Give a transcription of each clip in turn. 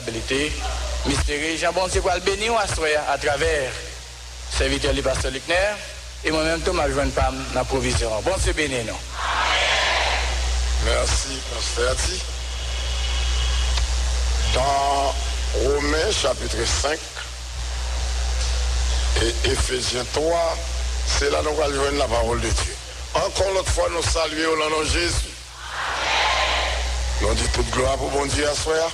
responsabilité. Mystérieux, Jean-Bon Dieu pour le bénir à travers serviteur du pasteur Luckner. Et moi-même, tout m'a joint pas la provision. Bon Dieu béni, non? Merci, pasteur Ati. Dans Romains chapitre 5 et Éphésiens 3, c'est là que nous allons joindre la parole de Dieu. Encore l'autre fois, nous saluons au nom de Jésus. Nous disons toute gloire pour bon Dieu à soi.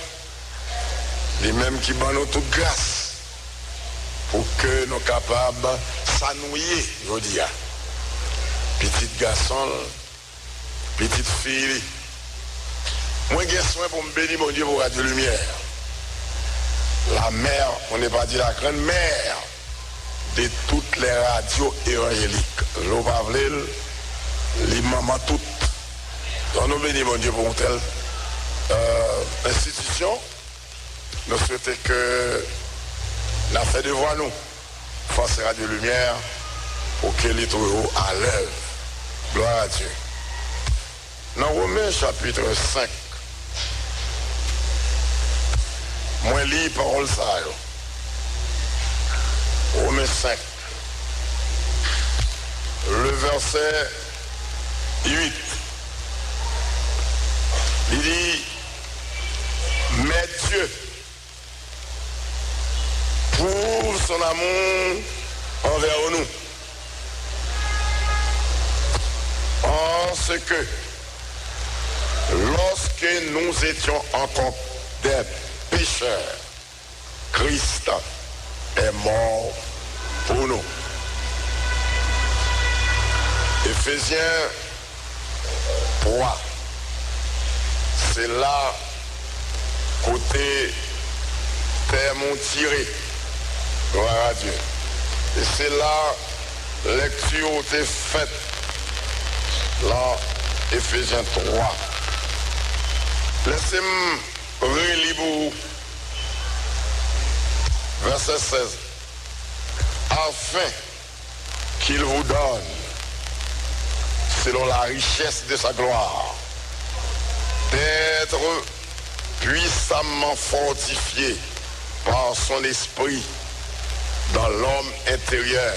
Les mêmes qui donnent nous toute grâce pour que nous soyons capables de s'annouiller, je dis. Petit garçon, petite fille. Moi, j'ai soin pour me bénir, mon Dieu, pour Radio Lumière. La mère, on n'est pas dit la grande mère de toutes les radios évangéliques. L'Opavril, les mamans toutes. Donc nous bénissons, mon Dieu, pour une telle institution. Nous souhaitons que la fait devant nous, face Radio Lumière, pour qu'elle est toujours à l'œuvre. Gloire à Dieu. Dans Romains chapitre 5, moi lis parole ça. Romains 5, le verset 8. Il dit, mais Dieu prouve son amour envers nous, en ce que lorsque nous étions encore des pécheurs, Christ est mort pour nous. Éphésiens 3, c'est là côté terme tiré. Gloire à Dieu. Et c'est là lecture était faite. Là, Éphésiens 3. Laissez-moi relire verset 16. Afin qu'il vous donne, selon la richesse de sa gloire, d'être puissamment fortifié par son esprit dans l'homme intérieur,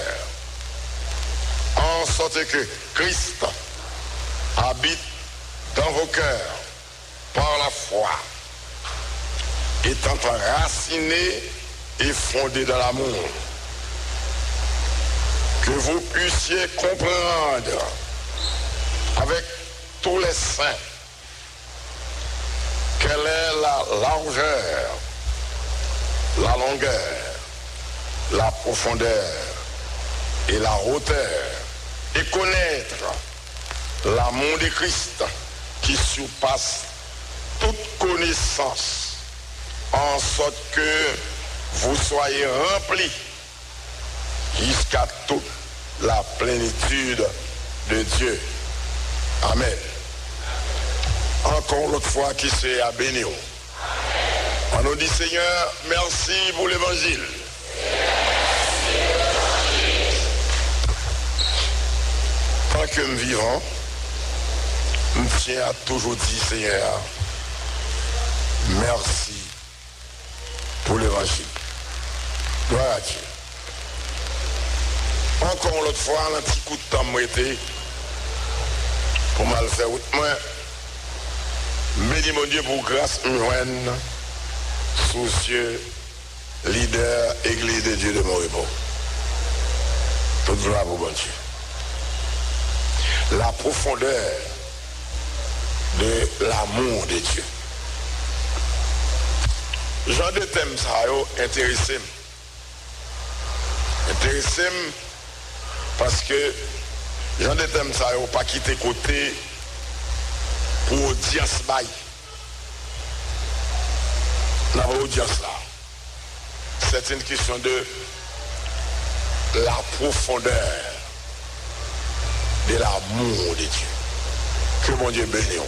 en sorte que Christ habite dans vos cœurs par la foi, étant enraciné et fondé dans l'amour, que vous puissiez comprendre avec tous les saints quelle est la largeur, la longueur, la profondeur et la hauteur, et connaître l'amour de Christ qui surpasse toute connaissance, en sorte que vous soyez remplis jusqu'à toute la plénitude de Dieu. Amen. Encore l'autre fois qui s'est à bénir. On nous dit Seigneur, merci pour l'évangile. Tant que nous vivons, nous tiens à toujours dire Seigneur, merci pour l'évangile. Gloire à Dieu. Encore l'autre fois, un petit coup de temps m'était pour mal faire moi. Bénis mon Dieu pour grâce humaine, soucieux, leader, Église de Dieu de mon repos. Toute gloire pour bon Dieu. La profondeur de l'amour de Dieu. Genre de thème ça intéressé. Intéressé parce que genre de thème ça pas quitter côté pour audience bail. La audience là. C'est une question de la profondeur de l'amour de Dieu. Que mon Dieu bénisse.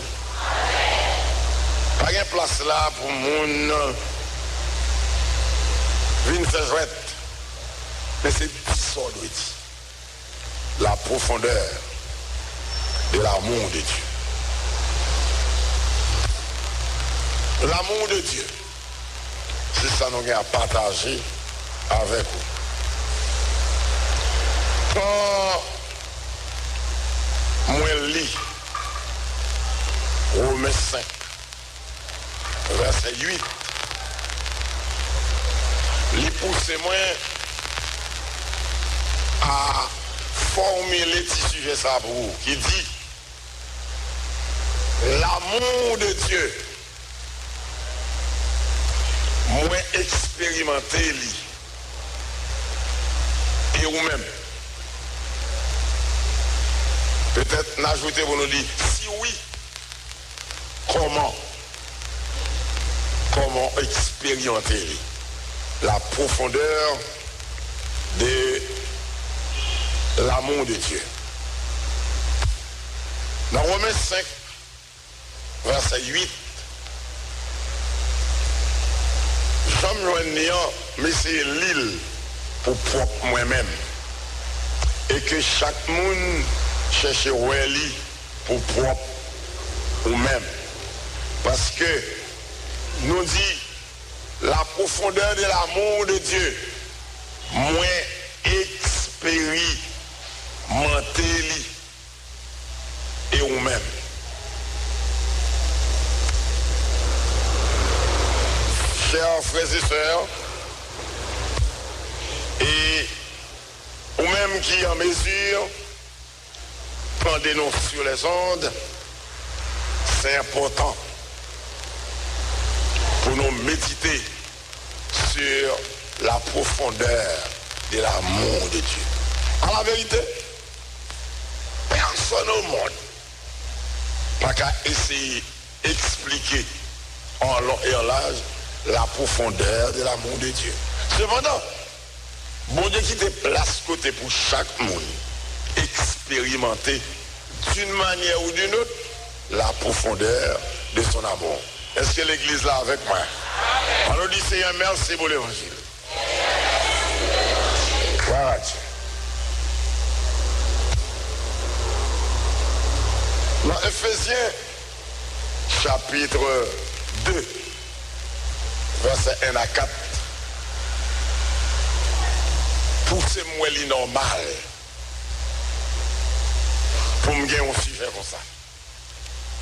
Pas de place là pour mon venir faire jouette. Mais c'est ça doit dire. La profondeur de l'amour de Dieu. L'amour de Dieu C'est ça nous avons à partager avec vous. Quand moi lis Romains 5, verset 8, il pousse moi à formuler ce sujet ça pour vous, qui dit l'amour de Dieu, moi expérimenté lui et vous-même. Peut-être n'ajouter pour nous dire si oui, comment expérimenter la profondeur de l'amour de Dieu. Dans Romains 5, verset 8, Jean-Joël, mais c'est l'île pour propre moi-même. Et que chaque monde cherche Weli pour propre ou même. Parce que nous dit la profondeur de l'amour de Dieu, moins expérimenté et ou même. Chers frères et sœurs, et ou même qui en mesure prendre-nous sur les ondes, c'est important pour nous méditer sur la profondeur de l'amour de Dieu. En la vérité, personne au monde n'a qu'à essayer d'expliquer en long et en large la profondeur de l'amour de Dieu. Cependant, bon Dieu qui te place côté pour chaque monde expérimenter d'une manière ou d'une autre la profondeur de son amour. Est-ce que l'église là avec moi? Alors dit Seigneur, merci pour l'évangile. Voilà. Dans Ephésiens chapitre 2, verset 1 à 4, pour ces moellons normal, pour me gagner un sujet comme ça,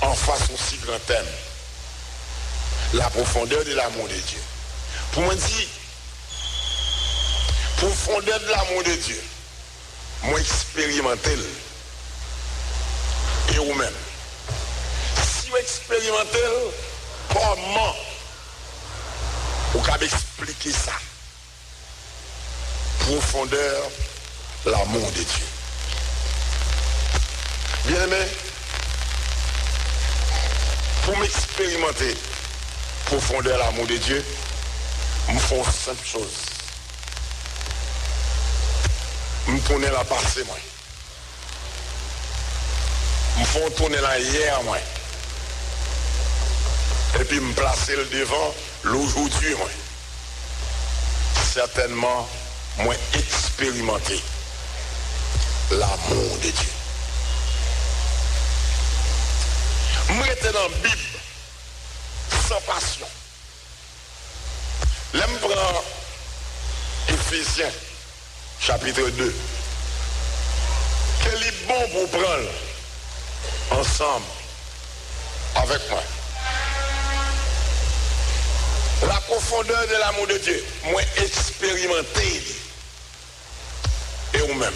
en face aussi grand thème, la profondeur de l'amour de Dieu. Pour me dire, profondeur de l'amour de Dieu, moi expérimentez et vous-même. Si vous expérimentez, comment vous pouvez expliquer ça? Profondeur, l'amour de Dieu. Bien aimé, pour m'expérimenter profondeur, l'amour de Dieu, me font simple chose. Me tourner la passé, moi. Me font tourner la hier, moi. Et puis me placer le devant l'aujourd'hui, moi. Certainement, moi expérimenter l'amour de Dieu. Moi j'étais dans la Bible sans passion. Là je prends Ephésiens chapitre 2. Quel est bon pour prendre ensemble avec moi. La profondeur de l'amour de Dieu, moi expérimenté et vous-même.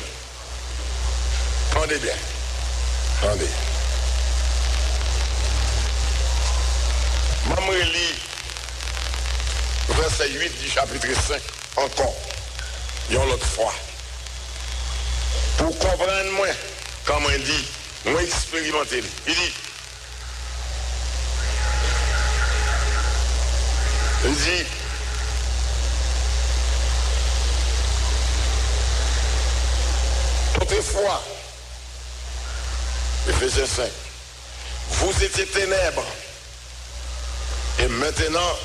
Attendez bien. Attendez. Maman lit verset 8 du chapitre 5 encore. Une autre fois. Pour comprendre moi, comment il dit, moi expérimenter. Il dit, autrefois, Ephésiens 5, vous étiez ténèbres et maintenant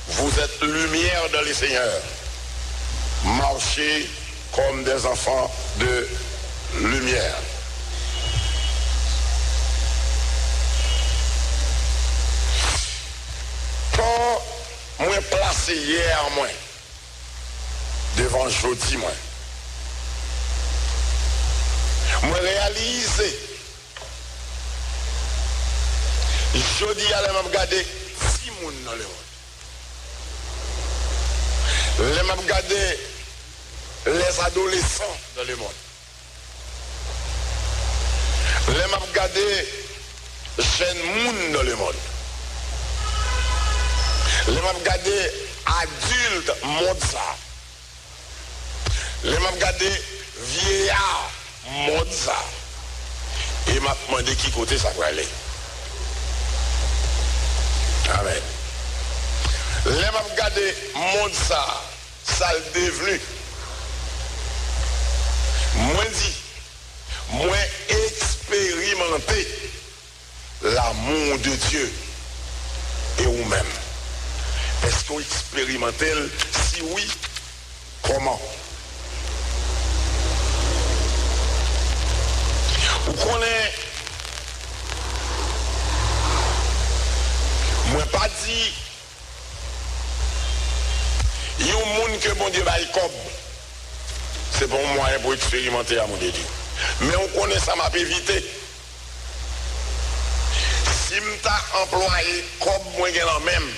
vous êtes lumière dans les Seigneurs. Marchez comme des enfants de lumière. Quand moi place passé hier, moi, devant jeudi, moi réalise, jeudi, allez me regarder 6 moun dans le monde. Les m'a regarder les adolescents dans le monde. Les m'a regarder jeunes moun dans le monde. Les m'a regarder adultes monde ça. Les m'a regarder vieillards monde ça. Et m'a demandé qui côté ça va aller. Amen. Les m'a regarder monde ça le devenu. Moi dit, moi expérimenter l'amour de Dieu et vous-même. Est-ce qu'on expérimente? Si oui, comment? Vous connaissez, moi pas dit, il y a un monde que bon Dieu va y comme. C'est bon moyen pour expérimenter l'amour de Dieu. Mais on connaît ça, m'a évité. Si je employé comme moi en même,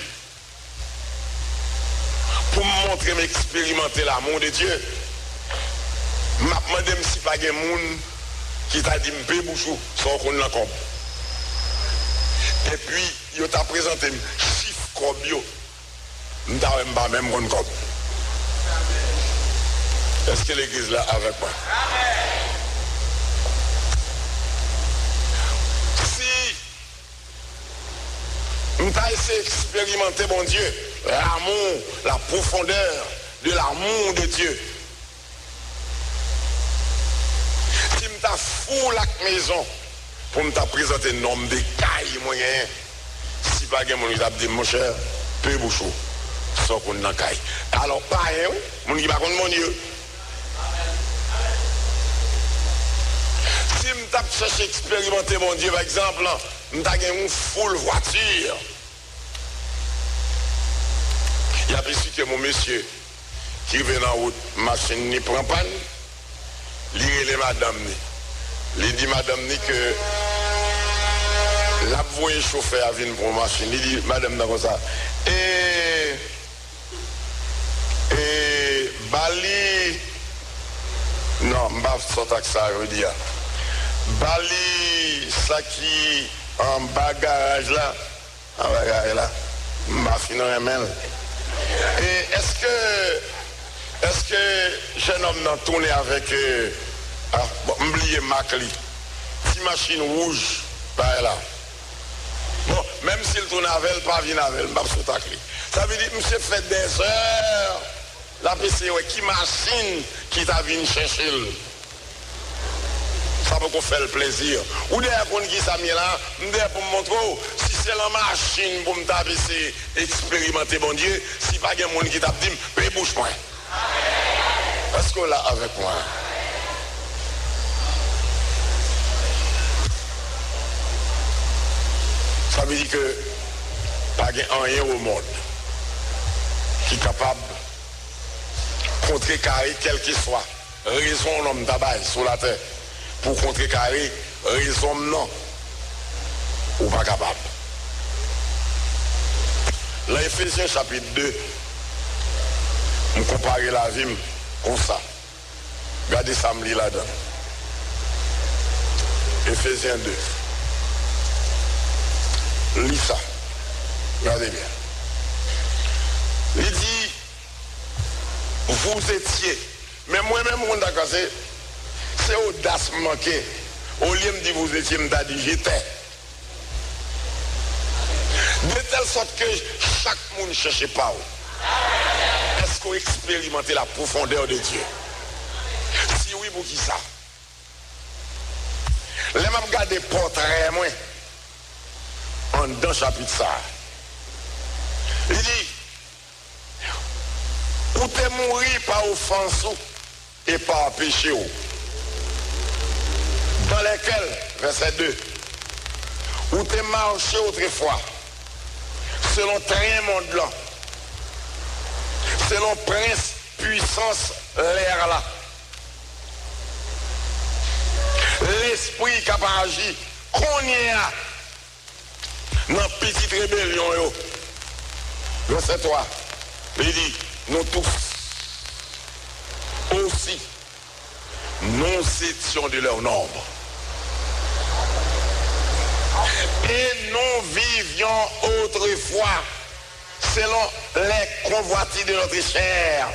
pour me montrer, m'expérimenter l'amour de Dieu, je me demande si pas de monde qui t'a dit me bouchou sans qu'on l'a comme. Et puis, il t'a présenté chiffre comme yo. Je ne pas même mon comme. Est-ce que l'église là avec moi? Si nous avons essayé d'expérimenter mon Dieu, l'amour, la profondeur de l'amour de Dieu. Si nous avons fou la maison pour nous présenter un nombre de cailles moyens, si pas que mon dit mon cher, peu bouchou, sans qu'on n'a caille. Alors pas rien, mon dit pas contre mon Dieu. Si je tape chercher expérimenter mon Dieu, par exemple, je tape une foule voiture. Il y a plus que mon monsieur qui vient en route, machine ne prend pas, il est madame. Il dit madame que la voie chauffeur a venu pour une machine. Il dit madame dans ça. Et Bali, non, je ne vais pas sortir ça, je veux dire. Bali, ça qui en bagage là, je vais finir un mail. Et est-ce que jeune homme n'a tourné avec oublié Macli, si machine rouge, par là. Bon, même s'il tourne avec elle, pas venir avec elle, je vais pas clé. Ça veut dire que monsieur fait des heures, la PC, qui machine qui t'a venu chercher. Ça peut qu'on fait le plaisir. Ou d'ailleurs, qu'on dit ça, là, pour me montrer, si c'est la machine pour me taper, c'est expérimenter mon Dieu, si pas quelqu'un qui t'a dit, mais bouge-moi. Est-ce qu'on l'a avec moi? Ça veut dire que pas rien au monde qui est capable de contrecarrer quel qu'il soit raison l'homme d'abaye sur la terre pour contrecarrer raison non ou pas capable. Dans Éphésiens chapitre 2, on compare la vie comme ça. Regardez ça, me lit là-dedans. Éphésiens 2. Lis ça. Regardez bien. Il dit, vous étiez, mais moi-même, mon d'accord, c'est audace manquée. Au lieu de dire vous étiez, je me dit j'étais. De telle sorte que chaque monde ne cherche pas. Est-ce qu'on expérimente la profondeur de Dieu? Si oui, pour qui ça? Les mêmes regarder portrait, moi, en dans chapitre ça. Il dit, ou t'es mouru par offense et par péché. Dans lesquels, verset 2, ou t'es marché autrefois, selon train monde là, C'est l'on prince puissance l'air là. L'esprit qui a agi, qu'on y a dans petite rébellion. Yo. Verset 3, il dit, nous tous aussi, nous étions de leur nombre. Et nous vivions autrefois selon les convoitises de notre chair,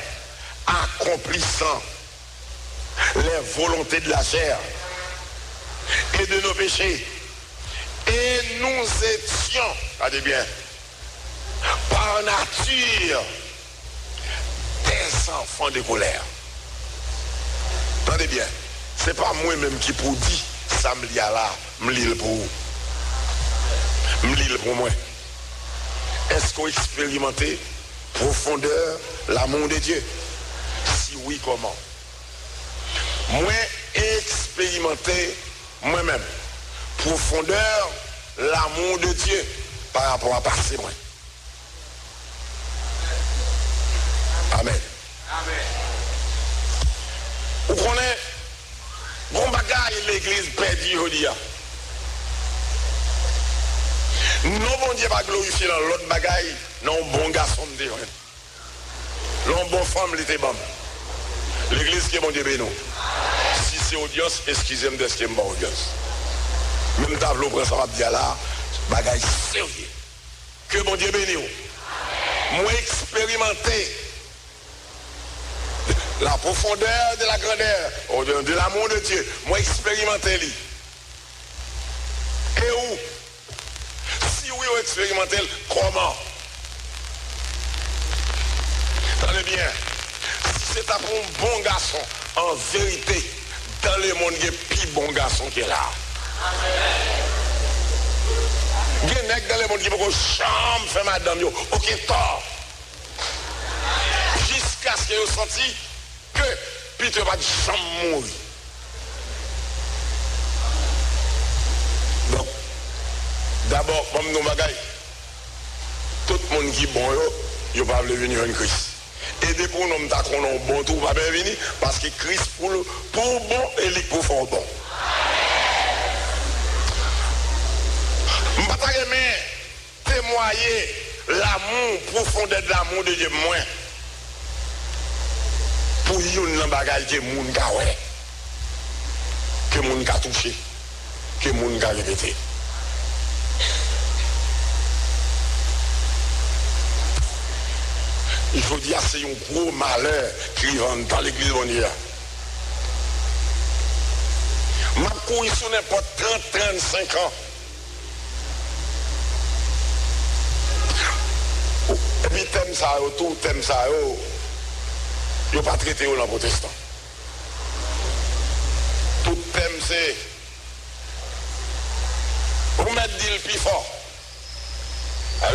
accomplissant les volontés de la chair et de nos péchés. Et nous étions, regardez bien, par nature, des enfants de colère. Attendez bien, c'est pas moi-même qui pour dire ça me lit là, me lit pour vous. Me lit pour moi. Est-ce qu'on expérimenté profondeur l'amour de Dieu? Si oui, comment? Moi, expérimenté moi-même profondeur l'amour de Dieu par rapport à passer moi. Amen. Amen. Vous connaissez, bon bagage l'église perdue aujourd'hui. Non, bon Dieu va glorifier dans l'autre bagaille, non, bon garçon de Dieu. Non, bon femme, l'été bon. L'église qui est bon Dieu béni. Si c'est audience, excusez-moi de ce qui est bon audience. Même tableau pour ça va dire là, bagaille sérieux. Que bon Dieu béni. Moi expérimenté la profondeur de la grandeur, de l'amour de Dieu. Moi expérimenté lui. Et où? Si oui, on expérimenté, comment? Attendez bien. Si c'est un bon garçon, en vérité, dans le monde, il y a plus bon garçon qui est là. Il y a un mec dans le monde qui peut chambre faire madame, ok, tort. Jusqu'à ce qu'il ait senti que Peter va jamais mourir. Donc, d'abord, comme nous bagaille, tout le monde qui est bon, il va venir en Christ. Et depuis que nous avons bon tout, va bien venir parce que Christ pour bon et lui pour fort bon. Je ne vais pas témoigner l'amour, profondeur de l'amour de Dieu moins. Pour yon bagage que moun ka wè, que moun ka touché, que moun ka répété. Il faut dire c'est un gros malheur qui rentre dans l'église mondiale. Ma couille sur n'importe 30-35 ans. Et puis thème ça, tout thème ça, ils n'ont pas traité dans le protestant. Tout thème c'est vous mettez le plus fort.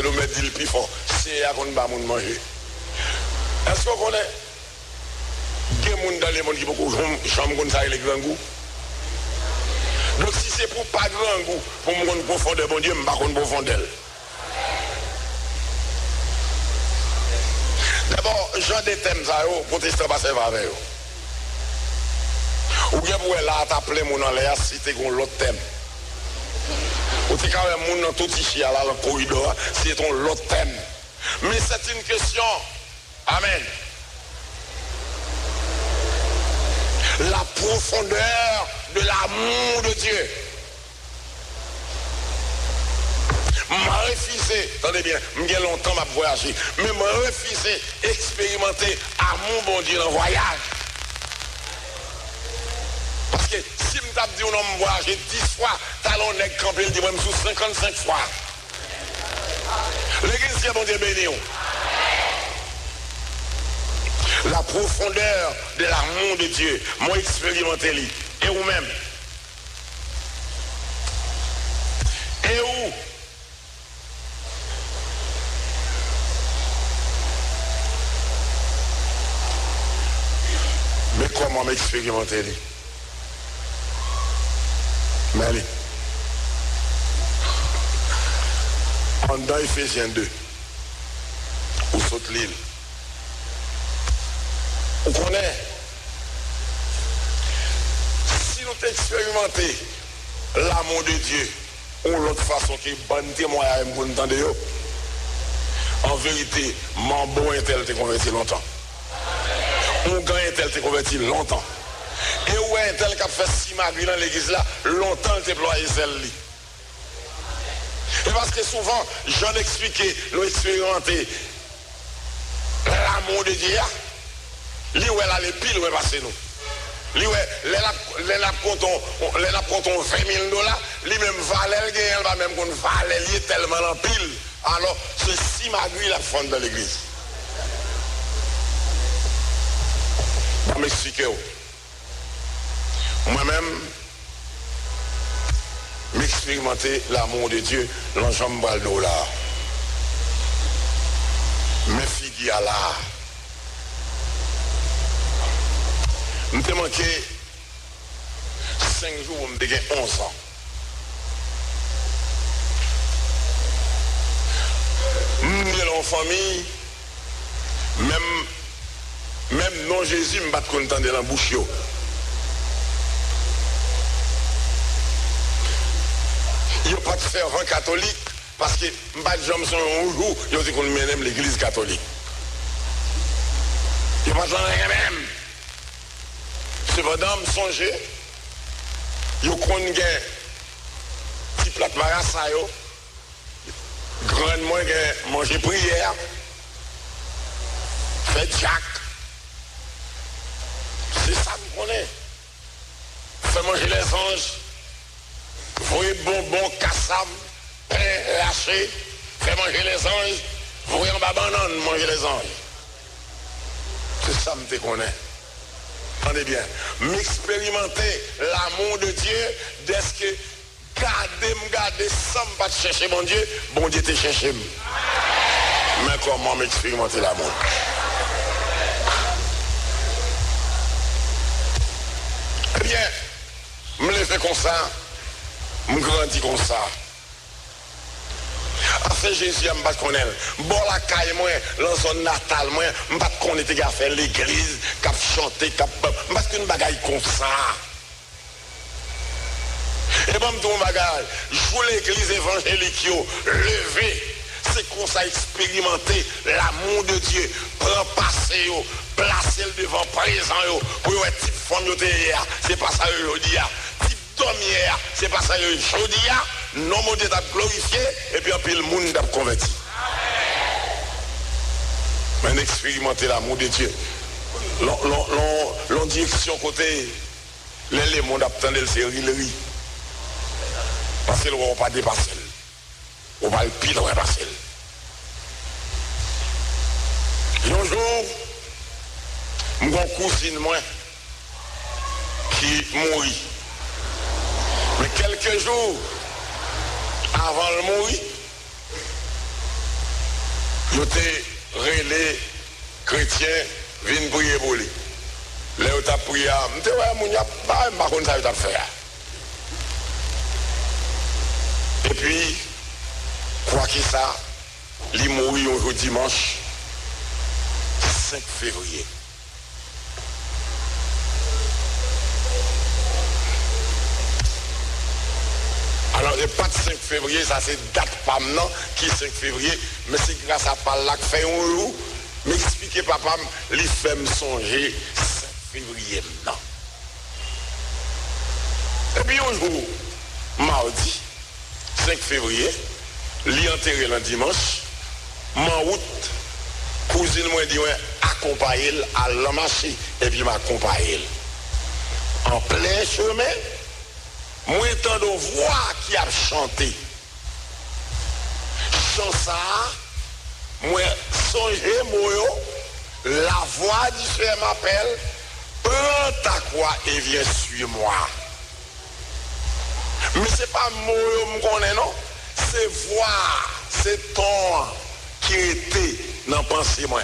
Vous mettez le plus fort. C'est à qu'on va manger. Est-ce qu'on connaît des gens dans les mondes qui peuvent chambre comme ça avec les grands goûts? Donc si c'est pour pas grand goût, pour me profondeur, bon Dieu, je ne vais pas connaître profondeur. D'abord, Jean des thèmes, les protestants ne servent pas avec eux. Ou bien pour là, t'appeler mon en l'air, si tu as l'autre thème. Ou tu as quand même mon tout ici, là, dans le corridor, c'est ton l'autre thème. Mais c'est une question. Amen. La profondeur de l'amour de Dieu. M'a refusé, attendez bien, j'ai longtemps m'a voyagé, mais m'a refusé expérimenter amour bon Dieu dans le voyage. Parce que si je t'ai dit on a voyagé 10 fois, talon n'est campé, il dit même sous 55 fois. L'église c'est bon Dieu béni. La profondeur de l'amour de Dieu, moi expérimenté lui. Et vous-même. Et où? Mais comment m'expérimenter lui? Mais allez. Dans Ephésiens 2, où saute l'île. On connaît. Si nous expérimentons l'amour de Dieu, ou l'autre façon qui est bonne témoignage pour nous entendre, en vérité, mon bon intel t'est converti longtemps. Mon grand intel t'est converti longtemps. Et où est intel qui a fait si magri dans l'église là, longtemps il déployé celle-là. Et parce que souvent, j'en expliqué, nous expérimenté l'amour de Dieu, lui où elle a les piles, où elle passe nous. Lui où elle a compté 20 000 $, lui-même valait, elle va même qu'on valait tellement en pile. Alors, ce si magri la fond dans l'église. Je vais m'expliquer. Moi-même, m'expérimenter l'amour de Dieu dans l'enjambe de là. Mes filles à là. Je me manqué 5 jours, je me 11 ans. Je suis en famille, même non Jésus, je ne suis pas content de la bouche. Il n'y a pas de fervent catholique parce que je ne suis pas de gens qui sont un jour, ils ont dit qu'on mène l'église catholique. Il n'y a pas de gens même. Cependant, je songe, il y a un petit plat de marassa, grandement manger prière, fait Jack. C'est ça que vous connaissez. Fait manger les anges, voyez bonbons, cassam, pain lâché, fait manger les anges, voyez en bas banane, manger les anges. C'est ça que je connais. Entendez bien, m'expérimenter l'amour de Dieu, dès que garder sans pas chercher mon Dieu te cherche. Mais comment m'expérimenter l'amour? Eh bien, je me fais comme ça, je grandis comme ça. Après Jésus, je ne sais pas qu'on est. Bon, la caille, moi, dans son natal, moi, je ne sais pas qu'on était à faire l'église, qu'à chanter, qu'à. Je ne sais pas qu'une bagaille comme ça. Et bon, tout le bagage, jouer l'église évangélique, lever, c'est qu'on ça expérimenter l'amour de Dieu, prendre passer, placer le devant présent, pour une petite femme, c'est pas ça aujourd'hui. Hier, c'est pas ça aujourd'hui, non mon Dieu t'a glorifié et puis puis le monde t'a converti. Mais expérimenter l'amour de Dieu. L'on direction côté, les mondes attendent le sérieux. Parce qu'ils ne vont pas dépasser. On va le pile, on va passer. Un jour, mon cousine, moi, qui mourit. Mais quelques jours avant de mourir, j'étais relais chrétien, viennent prier pour lui. Là, où tu as prié, je me dis, par contre, ça va faire. Et puis, quoi qu'il ça, il mourit au dimanche 5 février. Alors, le pas de 5 février, ça c'est date pas maintenant, qui est 5 février, mais c'est grâce à Palla qui fait un jour, m'expliquer papa, les fait me songer 5 février maintenant. Et puis un jour, mardi, 5 février, l'y enterré le dimanche, en route, cousine m'a dit, accompagner à la marché, et puis m'accompagner. En plein chemin, moi étant de voix qui a chanté. Chant ça, moi songez moi, la voix du Seigneur m'appelle, prends ta croix et viens sur moi. Mais c'est pas moi je me connais non, c'est voix, c'est ton qui était dans la pensée moi.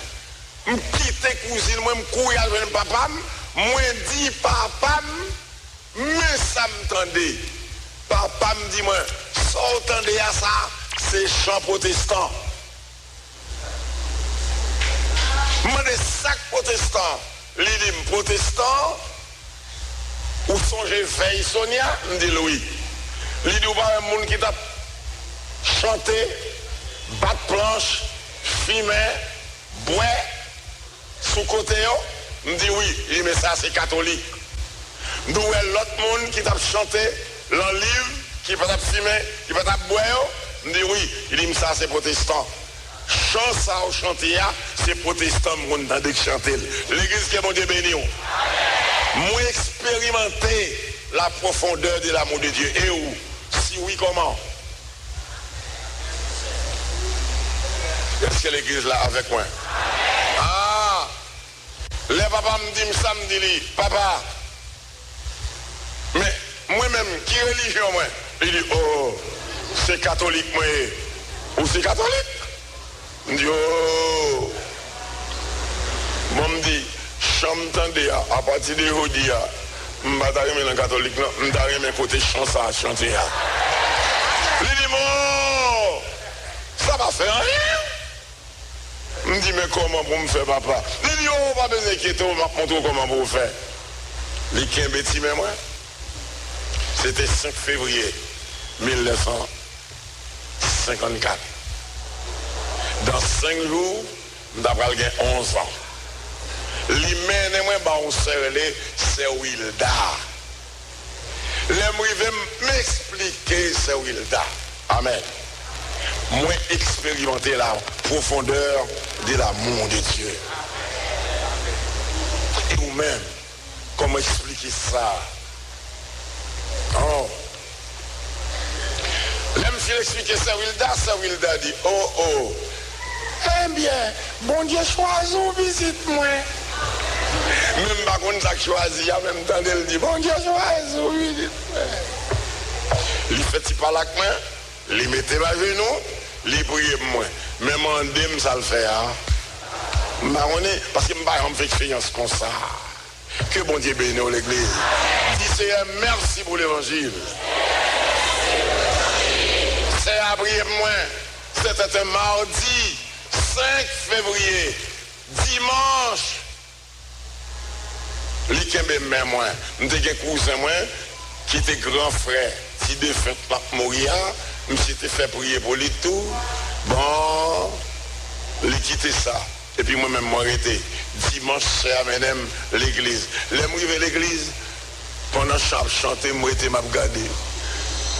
Je quitte cousine, moi je couille avec papa, moi dis papa. Mais ça me tendait. Papa me dit, moi, ça entendez à ça, c'est chant protestant. Moi, des sacs protestants, il dit protestant, ou songez veille Sonia, il dit oui. Il dit ou pas un monde qui t'a chanté, battre planche, fumer, boire, sous côté, il dit oui, il dit mais ça c'est catholique. Nous l'autre monde qui t'a chanté, l'en livre, qui va t'a fumer, qui va t'a boire, il dit oui, il dit ça c'est protestant. Chant ça au chantier, c'est protestant qui t'a chanté. L'église qui est mon Dieu béni. Moi expérimenter la profondeur de l'amour de Dieu. Et où? Si oui, comment? Est-ce que l'église là avec moi? Ah! Les papas me disent ça, me dit, papa, mais moi-même, qui religion moi? Il dit, oh, c'est catholique moi. Ou c'est catholique? Je dis, oh, moi me dit, chambre tendez à partir de aujourd'hui, je ne vais pas dans le catholique, je vais dans le côté chanson à chanter. Il dit, bon, ça va faire rien. Je me dis, mais comment pour me faire papa? Il dit, oh, pas besoin d'inquiéter, on va montrer comment pour vous faire. Les 15 bêtises, mais moi, c'était 5 février 1954. Dans 5 jours, d'après le 11 ans. L'hymen et moi, on se relève, c'est Wilda. L'aime m'expliquer, c'est Wilda. Amen. Moi, expérimenter la profondeur de l'amour de Dieu. Et vous-même, comment expliquer ça? Oh. L'aime si expliquer ça, Wilda dit, oh, oh. Eh bien, bon Dieu choisit ou visite-moi. Même pas qu'on a choisi, en même temps, elle dit, bon Dieu choisit ou visite-moi. Il fait pas la main, il mettait ma genou, il priait pour moi. Même en dème, ça le fait. Hein? Parce que je me fais expérience comme ça. Que bon Dieu bénisse l'église. Dis Seigneur, merci pour l'évangile. C'est à prier pour moi. C'était un mardi 5 février, dimanche. L'Ikembe mè moi, m'était un cousin moi qui était grand frère, si de fait pas mourir, m'était fait prier pour lui tout. Bon, il quitté ça. Et puis moi-même m'arrêté. Dimanche, c'est amené l'église. Les m'arrivé l'église, pendant que je chantais, m'arrêté, m'a regardé.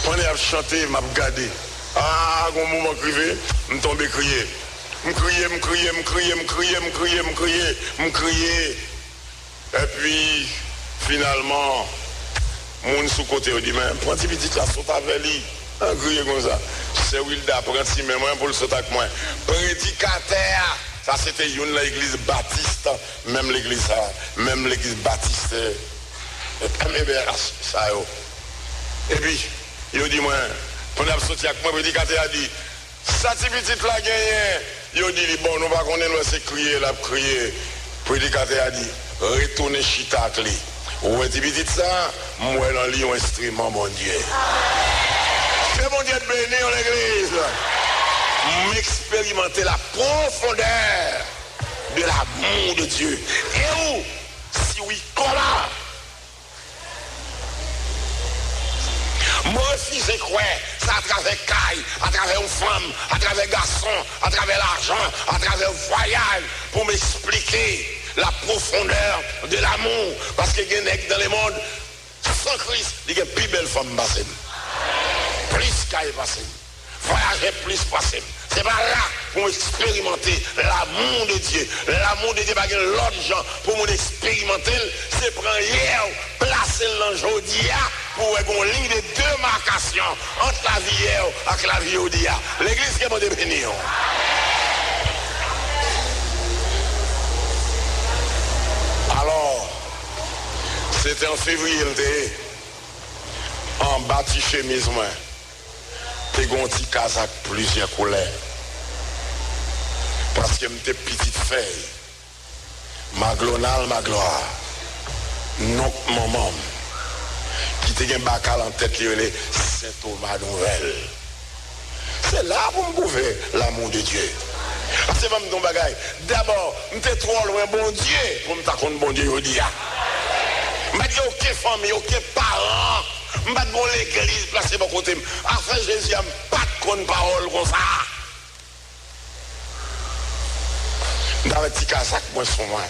Pendant que je chantais, m'a regardé. Ah, au moment crié, m'tombé crier. M'crier. Et puis, finalement, mon sous-côté, il dit, mais prends petit petit la saute avec lui. Un crier comme ça. C'est Wilda, prends petit mais moi pour le sauter avec moi. Prédicateur. Ça, c'était l'église baptiste. Même l'église baptiste. Ça, et puis, il dit, moi, pendant que je sorti avec moi, le prédicateur a dit, ça, petit petit la gagné. Il dit, bon, nous va connaître, c'est crier, la crier. Le prédicateur a dit, retournez chita avec lui. Ou est-ce que ça, moi, dans un instrument, mon Dieu. C'est mon Dieu de bénir l'église. M'expérimenter la profondeur de l'amour de Dieu. Et où? Si oui, comment? Moi aussi, je crois, c'est à travers caille, à travers une femme, à travers garçon, à travers l'argent, à travers voyage, pour m'expliquer la profondeur de l'amour. Parce que dans le monde, sans Christ, il y a une plus belle femme passée. Plus caille passée. Voyager plus passé. C'est pas là pour expérimenter l'amour de Dieu. L'amour de Dieu, pas que l'autre gens pour nous expérimenter, c'est prendre hier, placer l'ange pour une ligne de démarcation entre la vie hier et la vie au dia. L'église qui est bon de bénir. Alors, c'était en février, en bâti chemise, moi. T'es un petit casaque plusieurs couleurs. Parce que m'étais petite feuille. Ma glonale, ma gloire. Non, maman. Qui te un bacal en tête, c'est Saint Thomas Nouvelle. C'est là pour me prouver l'amour de Dieu. Parce que je me bagaille. D'abord, je suis trop loin, bon Dieu, pour me taconner bon Dieu, je dis. Je ne dis aucune famille, aucun parent. Je ne dis pas l'église placée de mon côté. Enfin, Jésus, je ne pas de parole comme ça. Dans le petit casaque, moi, je suis moi.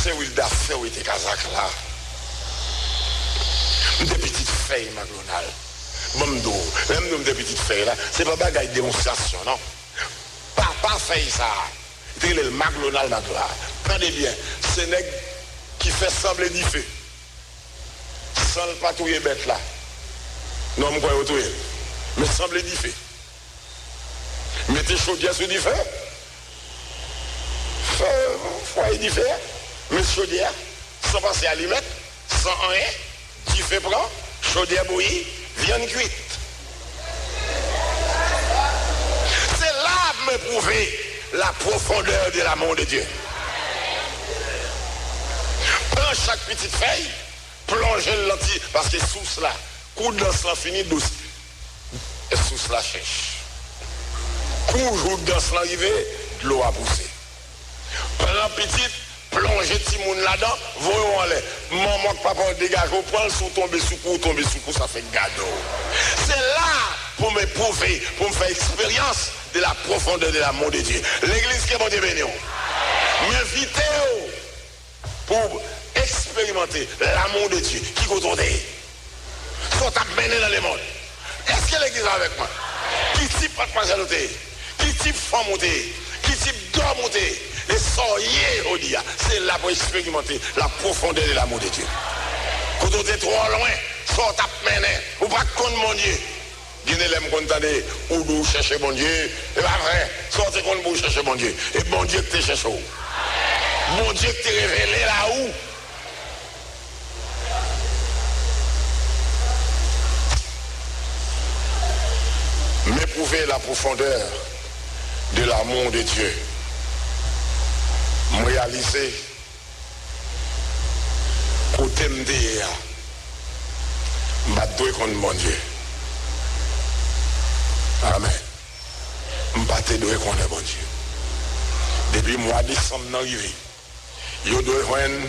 C'est où il a fait, où il était casaque là. Des petites feuilles, McDonald's. Même des petites feuilles là, c'est pas bagaille de démonstration, non? Pas feuille ça. C'est le McDonald's. Prenez bien, c'est nèg qui fait sembler du feu. Sans le patrouiller bête là. Non, je crois que mais sembler du feu. Mettez chaudière sur du feu. Foyer du feu. Mais chaudière, sans passer à l'y mettre, sans rien, du feu prend, chaudière bouillie, viande cuite. C'est là que me prouver la profondeur de l'amour de Dieu. Prends chaque petite feuille, plongez le lentille, parce que sous cela, coup de cela finit douce. Et sous cela cherche. Coup de dans cela arrivé, de l'eau a poussé. Prends petite, plongez petit monde là-dedans, voyons aller. Maman, papa, dégage, on prend le sous, tomber sous coup, ça fait gado. C'est là pour me prouver, pour me faire expérience de la profondeur de l'amour de Dieu. L'église qui est bon Dieu béni. M'invitez pour expérimenter l'amour de Dieu qui côtoie. Soit mené dans le monde. Est-ce que l'église est avec moi? Qui type pas de majorité? Qui type femme monter? Qui type d'homme monter? Et soyez au dia. C'est là pour expérimenter la profondeur de l'amour de Dieu. Quand on est trop loin, soit mené. Ou pas contre mon Dieu. Guinée l'aime contenter ou d'où chercher mon Dieu. Et pas vrai. Sortez contre vous chercher mon Dieu. Et bon Dieu que tu cherches où? Mon Dieu que tu révélé là où? M'éprouver la profondeur de l'amour de Dieu. Me réaliser côté m'déa m'battre contre mon Dieu. Amen. M'battre contre mon Dieu. Depuis mois de décembre arrivé, yo doit joindre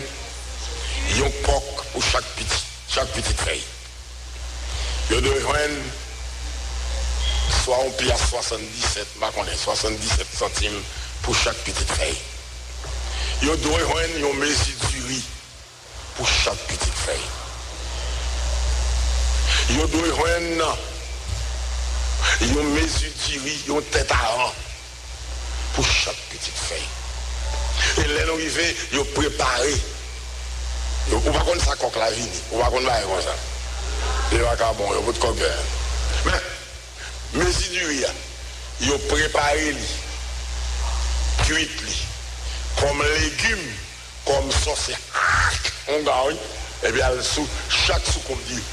un poc pour chaque petite feuille. Yo doit joindre soit on pièce 77, ma connais 77 centimes pour chaque petite feuille. Yo doit joindre une mesure du riz pour chaque petite feuille. Yo doit joindre une mesure du riz, une tête à rang pour chaque petite feuille. Et là, nous arrivons, yo préparé. Ou pas qu'on ça coque la vie, ou pas qu'on va comme ça. Et va bon, yo pas de coque. Mais mesure du riz, yo préparé li, cuite li. Comme légumes, comme sauce, on gagne, et bien chaque soucoupe de riz,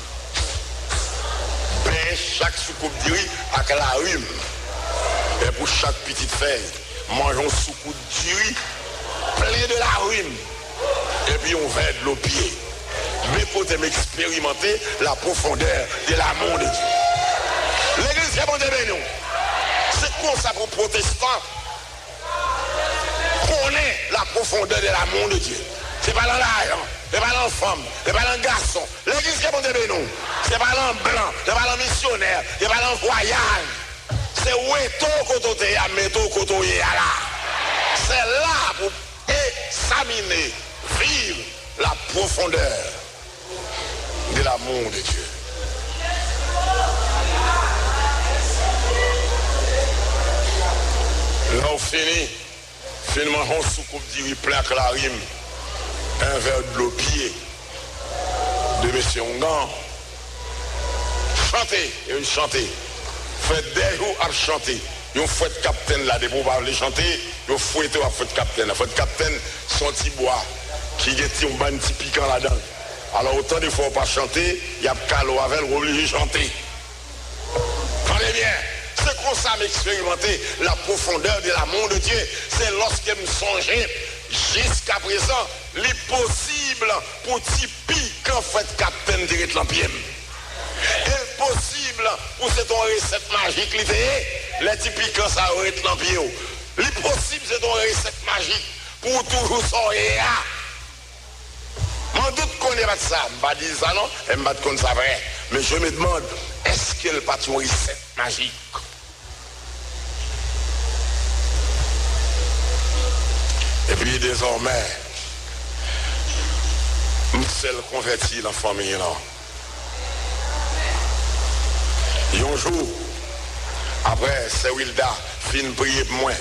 chaque soucoupe de riz avec la rhume. Et pour chaque petite feuille, mangeons soucoupe de riz plein de la rhume. Et puis on va de l'eau pied. Mais pour m'expérimenter la profondeur de l'amour de Dieu. L'église est bon de béni. C'est comme ça pour protestants. Connaît la profondeur de l'amour de Dieu. C'est pas dans l'argent, c'est pas dans la femme, c'est pas dans le garçon. L'église qui est bon de nous. C'est pas dans le blanc, c'est pas dans le missionnaire, c'est pas dans le voyage. C'est où est ton côté à mettre côté là. C'est là pour examiner, vivre la profondeur de l'amour de Dieu. Là on finit. Finalement, on soucoupe d'iri plein avec la rime, un verre de l'eau pied de M. Ongan. Chantez, et chantez. Faites des jours à chanter. Ils ont fait capitaine là, des pour parler chanter, ils ont fouetté à fait capitaine. Fait capitaine, son petit bois, qui est un ban petit piquant là-dedans. Alors autant de fois on pas chanter, il y a Calo avec le obligé de chanter. Prenez bien. C'est comme ça m'expérimenter la profondeur de l'amour de Dieu. C'est lorsque me songeais jusqu'à présent, l'impossible pour Tipi qu'en fait capitaine direct l'empire. Impossible pour cette recette magique l'idée. les typiques ça aurait été dans le pied. L'impossible c'est une recette magique pour toujours sortir. Je doute qu'on n'est pas de ça. Je ne vais pas dire ça non, je ne vais pas dire ça vrai. Mais je me demande, est-ce qu'il n'y a pas une recette magique? Et puis désormais, nous sommes convertis dans la famille. Un jour, après, c'est Wilda, fin prier pour moi.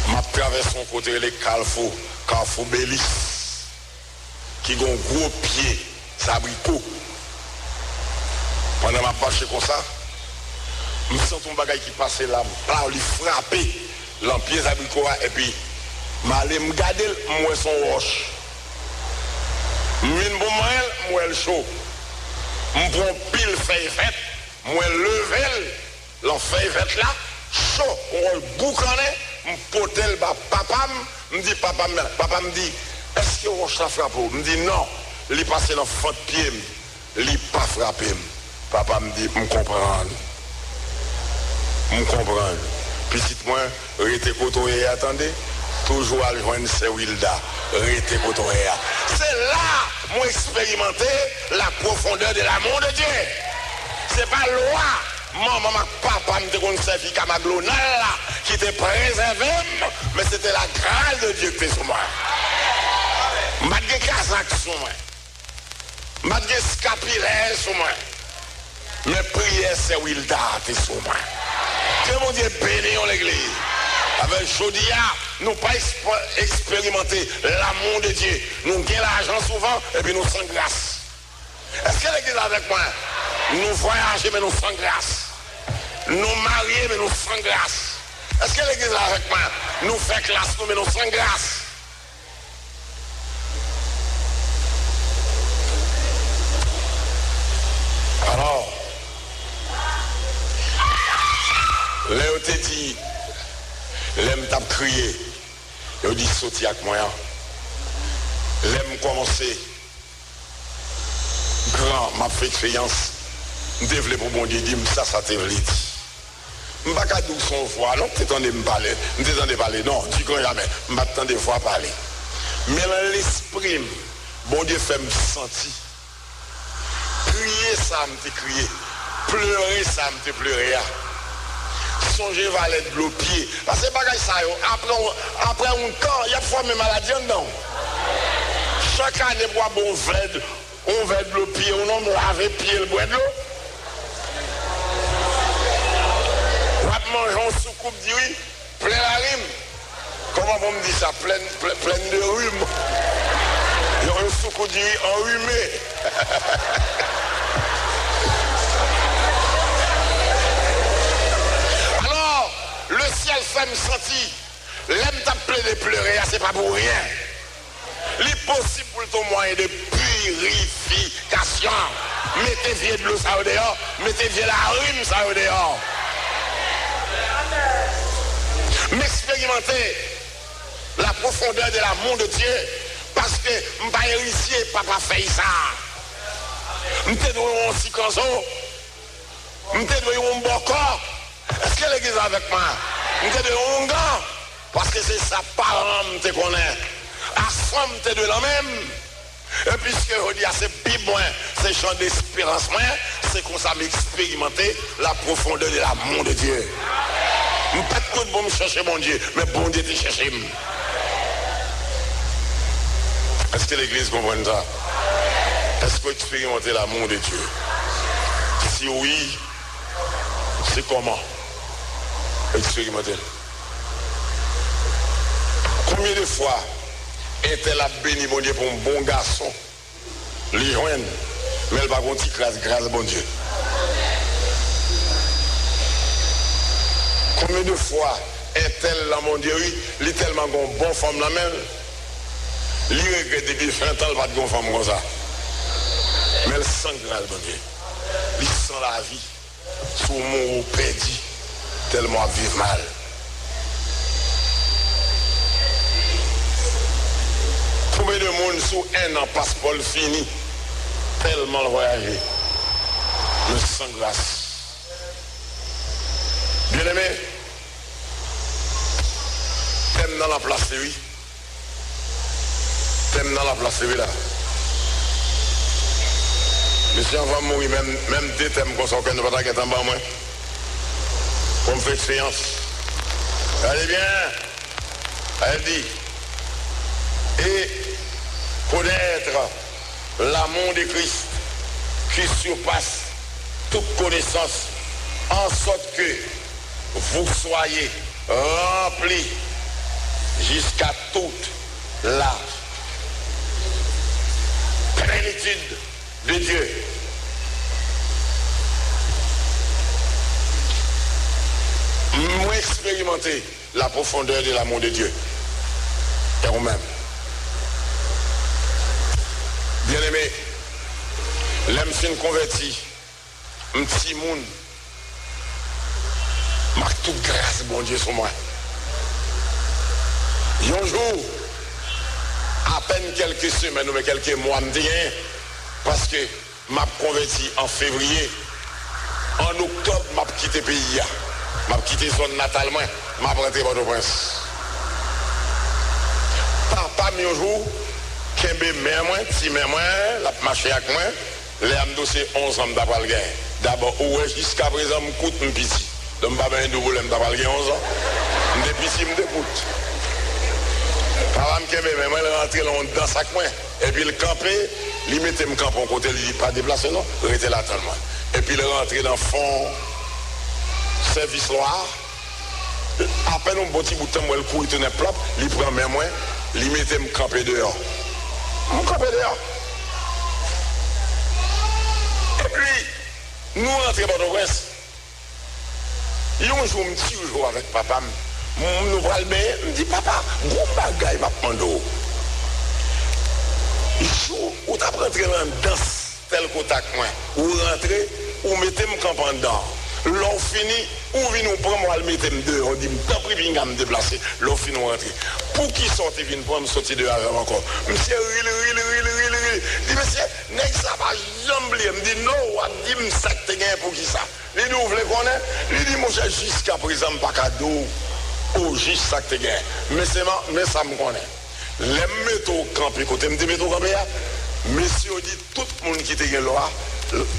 Je traverse son côté les Carrefour Bélis, qui ont un gros pied, sabricot. Pendant ma marche comme ça, je sens un bagage qui passe là, il frappe l'empied sabricot et puis je vais me garder, moi son roche. Je vais me chaud. Je prends pile feuille faite, je lever l'enfeuille faite là, chaud, on boucaner, je potel papa me dit papa me dit est-ce que roche ça frappe? Je me dis non, il est passé dans le fond de pied, il n'est pas frappé. Papa me dit, je comprends. Petit moi, rete côtoyer, attendez, toujours à joindre c'est Wilda, rete côtoyer. C'est là, moi expérimenter la profondeur de l'amour de Dieu. C'est pas loi. Maman, papa me dit servi comme ma glonale qui était préservé, mais c'était la grâce de Dieu qui était sur moi. Je n'ai pas de casaque sur moi. Je n'ai pas de scapillaire sur moi. Mais prière, c'est Wilda, t'es sur moi. Que mon Dieu bénisse l'église. Avec Jodia, nous pas expérimenter l'amour de Dieu. Nous gagnons l'argent souvent et puis nous sans grâce. Est-ce que l'église avec moi? Nous voyageons mais nous sans grâce. Nous marions mais nous sans grâce. Est-ce que l'église avec moi? Nous faisons classe mais nous sans grâce. Alors, là, on te dit, l'aime t'a crié, on dit sauter avec moi. L'aime commencer, grand, ma fait expérience, je développe pour bon Dieu, dit ça te veut dire. Je ne vais pas dire son voix, non, tu t'entends me parler, je ne t'entends parler, non, tu ne connais jamais, je ne vais pas de voix parler. Mais dans l'esprit, bon Dieu fait me sentir. Crier ça me crier, pleurer ça me pleurer. Songer valet de l'eau pied. Parce que bagay ça après un temps, il y a fois mes maladies dedans. Chaque année boit bon verre, on verre de l'eau pied, on homme laver pied le bois de l'eau. On va manger en soucoupe dit oui, plein la rime. Comment on me dit ça, plein de rhume. Il y a un soucoupe dit oui, enrhumé. Le ciel fait me sentir. L'aime t'appeler de pleurer, c'est pas pour rien. L'impossible pour ton moyen de purification. Mettez vieux de l'eau ça au dehors. Mettez vieux la rhume ça au dehors. M'expérimenter la profondeur de l'amour de Dieu. Parce que je ne suis pas héritier, papa fait ça. Je suis doué un sikanzo. Je suis doué un bon corps. Est-ce que l'église est avec moi? Je suis de un gars. Parce que c'est sa parent que je connais. À somme, je suis de la même. Et puisque je dis, c'est Bible, c'est champ d'espérance, c'est qu'on ça m'expérimenter la profondeur de l'amour de Dieu. Je ne suis pas de tout pour me chercher mon Dieu, mais bon Dieu te cherche. Est-ce que l'église comprend ça? Est-ce que vous expérimentez l'amour de Dieu? Si oui, c'est comment? Expérimenter. Combien de fois est-elle a béni mon Dieu pour un bon garçon? Les joignent, mais elle va continuer grâce bon Dieu. Combien de fois est-elle là mon Dieu? Oui, il est tellement bon femme la même. Il regrette depuis 20 ans, elle va être une femme comme ça. Mais elle sent grâce bon Dieu. Il sent la vie. Sous mon perdu. Tellement vivre mal. Combien de monde sous un an passeport fini, tellement voyagé, le sans grâce. Bien-aimé, thème dans la place, oui. Thème dans la place, oui, là. Monsieur, on va mourir, même des thèmes qu'on sort, qu'on ne va pas être en bas, moi. Comme fait expérience. Allez bien. Elle dit. Et connaître l'amour de Christ qui surpasse toute connaissance, en sorte que vous soyez remplis jusqu'à toute la plénitude de Dieu. Moi expérimenter la profondeur de l'amour de Dieu. Et vous-même. Bien-aimé, l'homme fin converti, un petit monde, marque toute grâce, bon Dieu, sur moi. Un jour, à peine quelques semaines ou quelques mois, je me dis, parce que m'a converti en février, en octobre, m'a quitté le pays. M'a quitté zone natale, m'a rentré Port-au-Prince. Papa, mi un jour, Kembe mère moi, si mère moi, la marché avec moi, les dossier 11 ans d'après le gain. D'abord, ouais, jusqu'à présent, je coûte un petit. Donc, je ne vais pas double d'après le gain 11 ans. Depuis si je me découte. Papa, Kembe, mais moi, je rentre dans sac moi. Et puis, le campé, il mettait mon camp en côté, il n'est pas déplacé, non? Il était là tellement. Et puis, il rentre dans le fond, service noir. À peine un petit bout de temps, moi, le coup, il tenait propre, il prend mes mains, il mettait mon campé dehors. Mon campé dehors. Et puis, nous rentrons dans l'Ouest. Il y a un jour, un petit jour avec papa, nous voit le bain, je me dis, papa, gros bagaille m'a demandé. Il jour où tu as rentré dans une danse, tel contact, ou rentrer, ou mettez mon camp en dedans. L'on finit, ou vient nous prendre, moi, le mettre dehors. On dit, tant pis, viens me déplacer. L'on finit, nous rentrer. Pour qui sortir, viens prendre, sortir dehors encore. Monsieur, dit, monsieur, n'est-ce que ça va jambler? Me dit, non, on dit, ça que tu gagné pour qui ça? Il dit, vous voulez qu'on ait? Il dit, mon cher, jusqu'à présent, pas cadeau. Oh, juste ça que tu gagné. Mais ça me connaît. Les métaux campés, côté me dit, métaux campés, monsieur, dit, tout le monde qui te gagné là,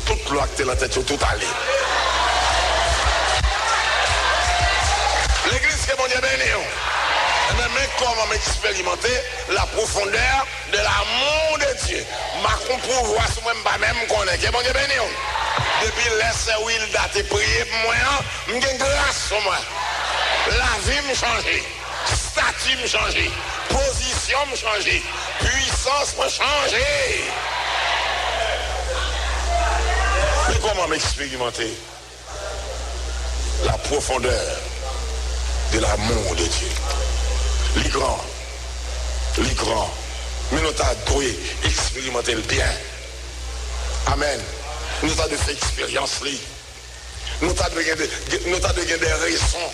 toute loi qui te la tête, tout allé. L'église que mon Dieu béni. Mais comment m'expérimenter la profondeur de l'amour de Dieu. Ma comprendre voir sur moi même connaître. Que mon Dieu béni. Depuis laisse Will date prier pour moi, j'ai grâce sur moi. La vie me change, statut me change, position me change, puissance me change. Mais comment m'expérimenter la profondeur de l'amour de Dieu? Les grands, mais nous avons dû expérimenter le bien. Amen. Nous avons fait expérience. Nous avons des raisons,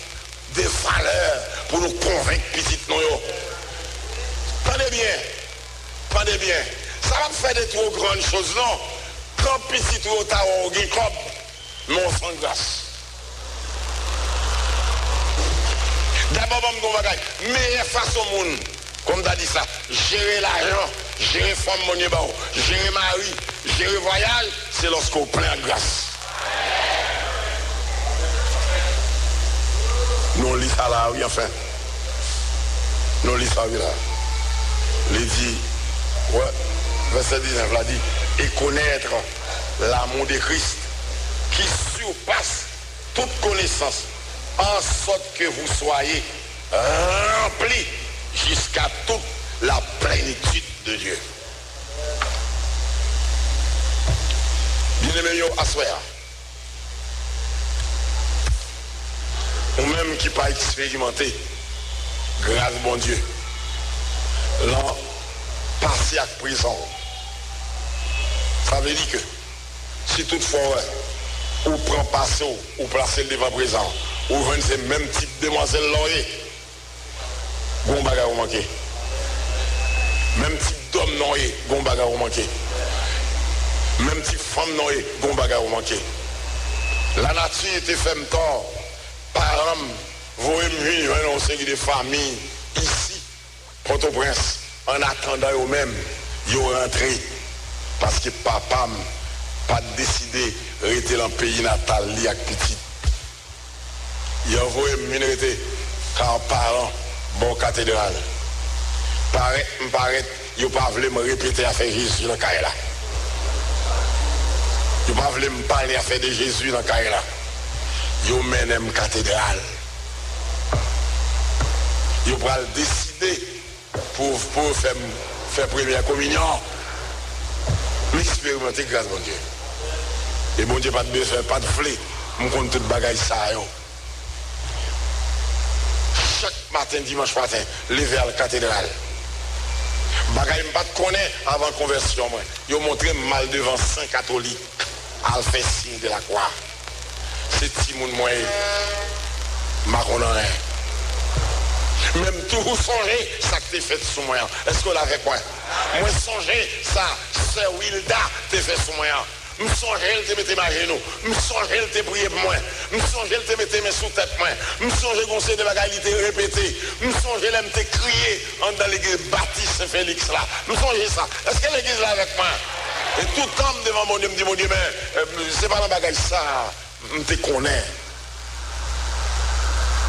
des valeurs pour nous convaincre, petite nous. Pendez bien. Ça va faire des trop grandes choses, non? Quand petit nous avons dit comme, mais on s'en grâce. D'abord, meilleure façon au monde, comme tu as dit ça, gérer l'argent, gérer femme, gérer mari, gérer voyage, c'est lorsqu'on plein de grâce. Nous lisons ça là, oui, enfin. Nous lisons ça, oui, là. Il dit, ouais, verset 19, il a dit, et connaître l'amour de Christ qui surpasse toute connaissance, en sorte que vous soyez remplis jusqu'à toute la plénitude de Dieu. Bien-aimé, assoir. Ou même qui pas expérimenté, grâce bon Dieu, l'en passé à prison. Ça veut dire que si toutefois ou prend passé ou placer le devant présent, ou venez ces mêmes type de demoiselles laurier, bon bagarre ou manqué. Même type d'homme noyé, bon bagarre ou manqué. Même type femme noyé, bon bagarre ou manqué. La nature était fait tort. Parents, vous venez dans une famille ici, Port-au-Prince, en attendant eux-mêmes, ils rentrent. Parce que papa n'a pas décidé de rester dans le pays natal avec petit. Il a envoyé minorité car parents, bon cathédrale. Paraît, il n'a pas voulu me répéter à faire Jésus dans le cas là. Il n'a pas voulu me parler à faire de Jésus dans le cas là. Il mène une cathédrale. Il va décider pour faire première communion. M'expérimenter grâce à mon Dieu. Et mon Dieu, pas de besoin, pas de flé. Je compte tout bagaille ça. Chaque matin, dimanche matin, lever à la cathédrale. Bagaille, je ne connais pas avant la conversion. Ils ont montré mal devant Saint catholique. À faire signe de la croix. C'est Timoun Moye. Maronan. Même tout vous songez, ça que tu fait sous moi. Est-ce que vous l'avez quoi? Moi songez, ça, c'est Wilda, tu fait sous moi. Je songe, elle te mette ma genou. Je songe, elle te prier pour moi. Je songe, elle te mette mes sous tête moi. Je songe, conseil de bagaille te répéter. Je songe, elle te crier dans l'église Baptiste Saint-Félix là. Je songe ça. Est-ce que l'église là avec moi? Et tout comme devant mon Dieu, me dit mon Dieu, mais c'est pas la bagaille ça. Je te connais.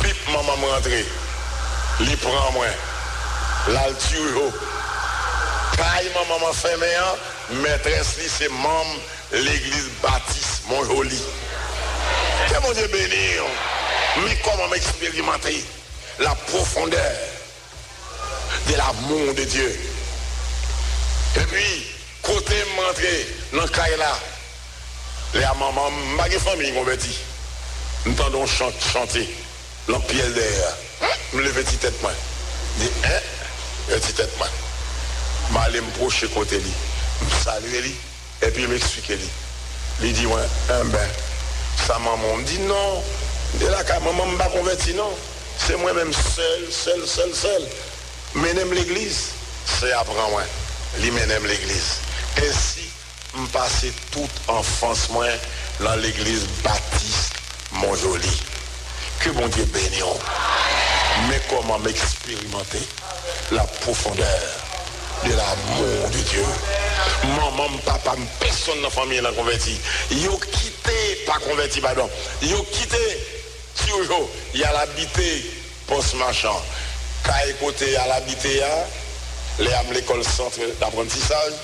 Pipe maman me rentre. Li prend moi. L'alture. Caille maman fait meilleur. Maîtresse li c'est membre l'église Baptiste Montjoli. Que mon Dieu béni. Mais comment m'expérimenter la profondeur de l'amour de Dieu. Et puis, côté m'entrer dans le caille là, les mamans, ma famille convertie. Nous entendons chanter l'empire derrière. Je me lève petite tête moi. Je dis, petite tête moi. Je vais aller me procher côté lui. Je salue lui. Et puis je m'explique lui. Il dit, ouais, sa maman me dit non. De là, maman ne m'a pas converti, non. C'est moi-même seul. Menem l'église. C'est après moi. Il menem l'église. Ainsi, je passe toute enfance moi dans l'église Baptiste Montjoli. Que bon Dieu bénisse. Mais comment m'expérimenter la profondeur de l'amour de Dieu. Maman, papa, personne dans la famille n'a converti. Ils ont quitté, pas converti, pardon. Ils ont quitté, toujours, il y a l'habité post-marchand. Quand côté à l'habité, les âmes l'école centre d'apprentissage,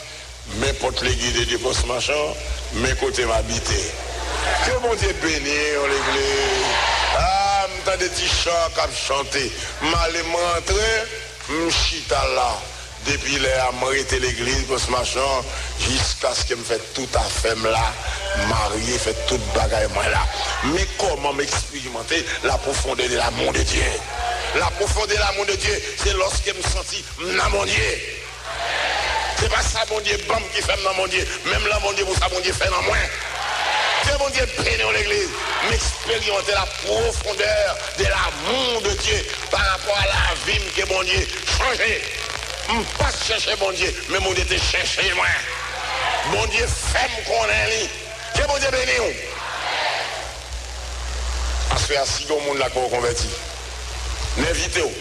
mais porte l'église de post-marchand, mes côtés m'habiter. Que mon Dieu bénisse l'église. Ah, m'entends des petits chants qui chanté. M'allez m'entrer, m'chita là. Depuis là, m'arrêter l'église pour ce machin, jusqu'à ce que me fait tout à fait là, marié, fait toute bagaille moi là. Mais comment m'expérimenter la profondeur de l'amour de Dieu? La profondeur de l'amour de Dieu, c'est lorsque je me sentis dans mon Dieu. C'est pas ça mon Dieu, bam qui fait dans mon Dieu. Même là mon Dieu, pour ça mon Dieu fait dans moi. C'est mon Dieu béni en l'église. M'expérimenter la profondeur de l'amour de Dieu par rapport à la vie que mon Dieu changeait. Je ne pas chercher mon Dieu, mais mon Dieu te cherche moi. Mon Dieu fait qu'on est lui. Que mon Dieu béni. Parce que si le monde l'a converti, n'invitez-vous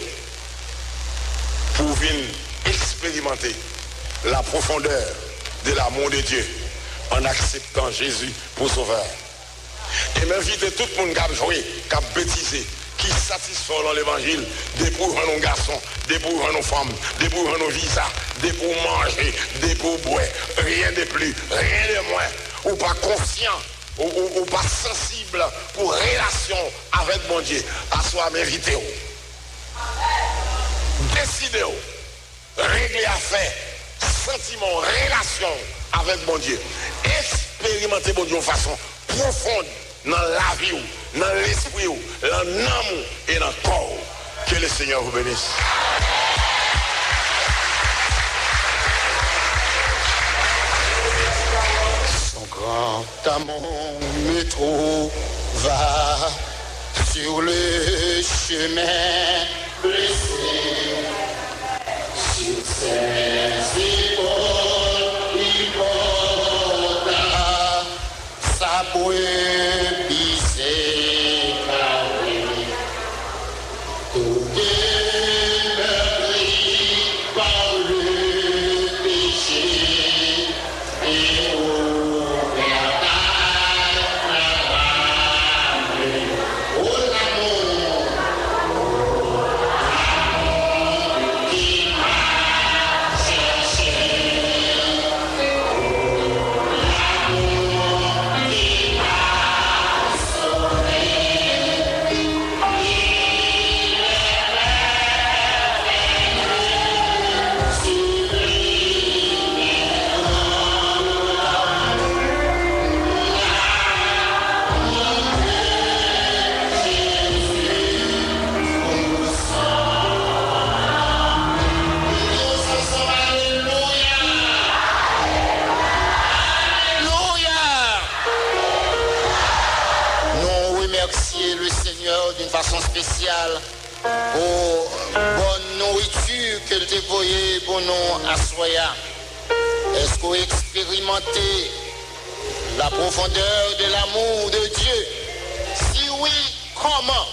pour venir expérimenter la profondeur de l'amour de Dieu en acceptant Jésus pour sauveur. Et m'invitez tout le monde qui a joué, qui a bêtisé, qui satisfait dans l'évangile, des pour nos garçons, des pour nos femmes, des pour nos visas, des pour manger, des pour boire, rien de plus, rien de moins, ou pas conscient, ou pas sensible pour relation avec mon Dieu, à soi m'invitez-vous. Décidez-vous, régler affaire, sentiment, relation avec mon Dieu. Expérimentez mon Dieu de façon profonde dans la vie, dans l'esprit, dans l'amour et dans le corps. Que le Seigneur vous bénisse. Son grand amour me trouva sur le chemin blessé. Sur ses épaules, il porta sa brebis égarée. Seigneur d'une façon spéciale pour bonne nourriture qu'elle t'a voyée pour nous à Soya. Est-ce que vous expérimentez la profondeur de l'amour de Dieu? Si oui, comment?